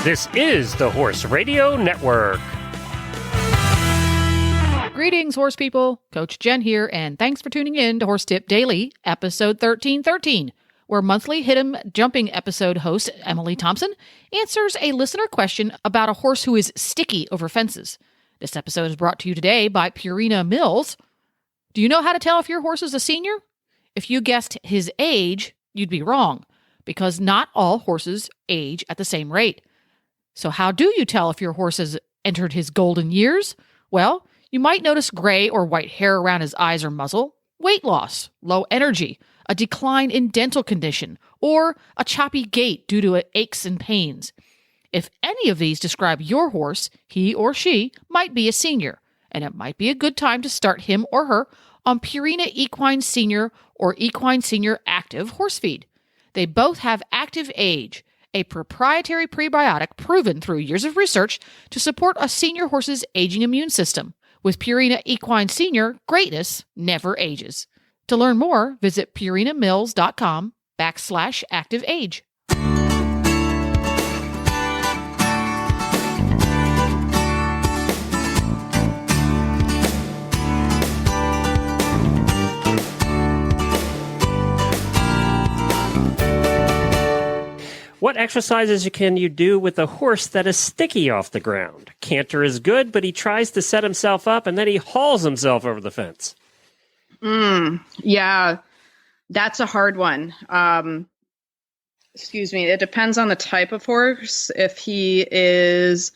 This is the Horse Radio Network. Greetings, horse people. Coach Jen here, and thanks for tuning in to Horse Tip Daily, episode 1313, where monthly Hit 'em Jumping episode host Emily Thompson answers a listener question about a horse who is sticky over fences. This episode is brought to you today by Purina Mills. Do you know how to tell if your horse is a senior? If you guessed his age, you'd be wrong, because not all horses age at the same rate. So how do you tell if your horse has entered his golden years? Well, you might notice gray or white hair around his eyes or muzzle, weight loss, low energy, a decline in dental condition, or a choppy gait due to aches and pains. If any of these describe your horse, he or she might be a senior, and it might be a good time to start him or her on Purina Equine Senior or Equine Senior Active horse feed. They both have Active Age, a proprietary prebiotic proven through years of research to support a senior horse's aging immune system. With Purina Equine Senior, greatness never ages. To learn more, visit purinamills.com/activeage. What exercises can you do with a horse that is sticky off the ground? Canter is good, but he tries to set himself up and then he hauls himself over the fence. Yeah, that's a hard one. Excuse me. It depends on the type of horse. If he is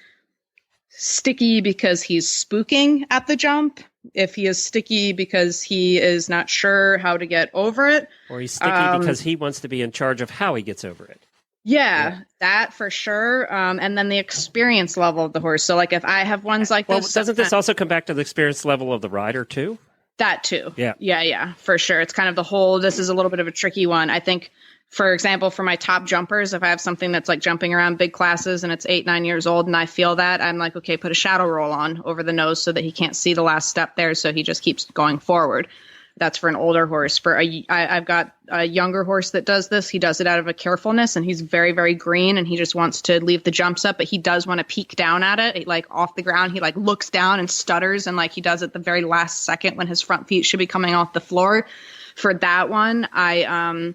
sticky because he's spooking at the jump, if he is sticky because he is not sure how to get over it. Or he's sticky because he wants to be in charge of how he gets over it. Yeah, that for sure. And then the experience level of the horse. So like if I have ones like this. Doesn't this also come back to the experience level of the rider too? That too. Yeah. Yeah, for sure. It's kind of the whole, this is a little bit of a tricky one. I think, for example, for my top jumpers, if I have something that's like jumping around big classes and it's 8-9 years old and I feel that, I'm like, okay, put a shadow roll on over the nose so that he can't see the last step there. So he just keeps going forward. That's for an older horse. I've got a younger horse that does this. He does it out of a carefulness, and he's very, very green, and he just wants to leave the jumps up, but he does want to peek down at it, like off the ground. He like looks down and stutters, and like he does it the very last second when his front feet should be coming off the floor. For that one, I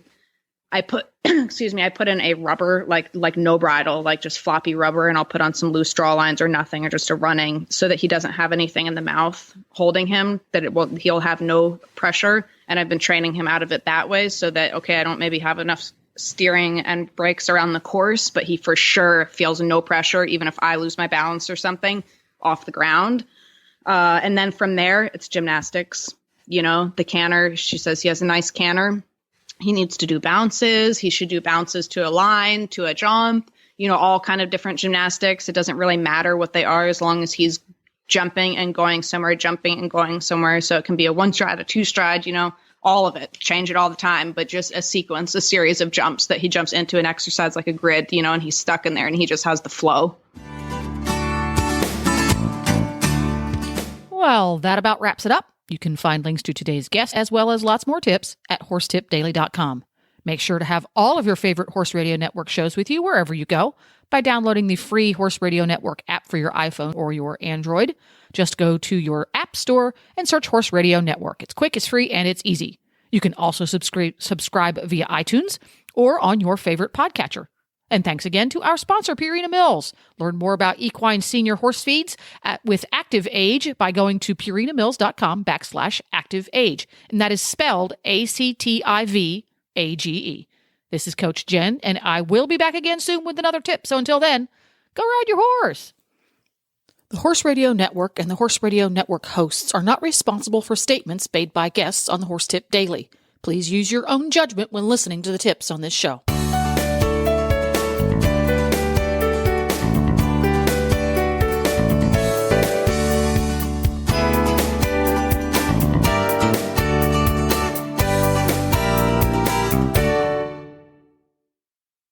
put I put in a rubber, like no bridle, like just floppy rubber, and I'll put on some loose draw lines or nothing, or just a running, so that he doesn't have anything in the mouth holding him, that he'll have no pressure. And I've been training him out of it that way, so that, okay, I don't maybe have enough steering and brakes around the course, but he for sure feels no pressure, even if I lose my balance or something off the ground. And then from there, it's gymnastics. You know, the canter, she says he has a nice canter. He needs to do bounces. He should do bounces to a line, to a jump, you know, all kind of different gymnastics. It doesn't really matter what they are as long as he's jumping and going somewhere, jumping and going somewhere. So it can be a one stride, a two stride, you know, all of it. Change it all the time, but just a sequence, a series of jumps that he jumps into an exercise like a grid, you know, and he's stuck in there and he just has the flow. Well, that about wraps it up. You can find links to today's guest as well as lots more tips at horsetipdaily.com. Make sure to have all of your favorite Horse Radio Network shows with you wherever you go by downloading the free Horse Radio Network app for your iPhone or your Android. Just go to your app store and search Horse Radio Network. It's quick, it's free, and it's easy. You can also subscribe via iTunes or on your favorite podcatcher. And thanks again to our sponsor, Purina Mills. Learn more about equine senior horse feeds with Active Age by going to purinamills.com/activeage. And that is spelled ACTIVAGE. This is Coach Jen, and I will be back again soon with another tip. So until then, go ride your horse. The Horse Radio Network and the Horse Radio Network hosts are not responsible for statements made by guests on the Horse Tip Daily. Please use your own judgment when listening to the tips on this show.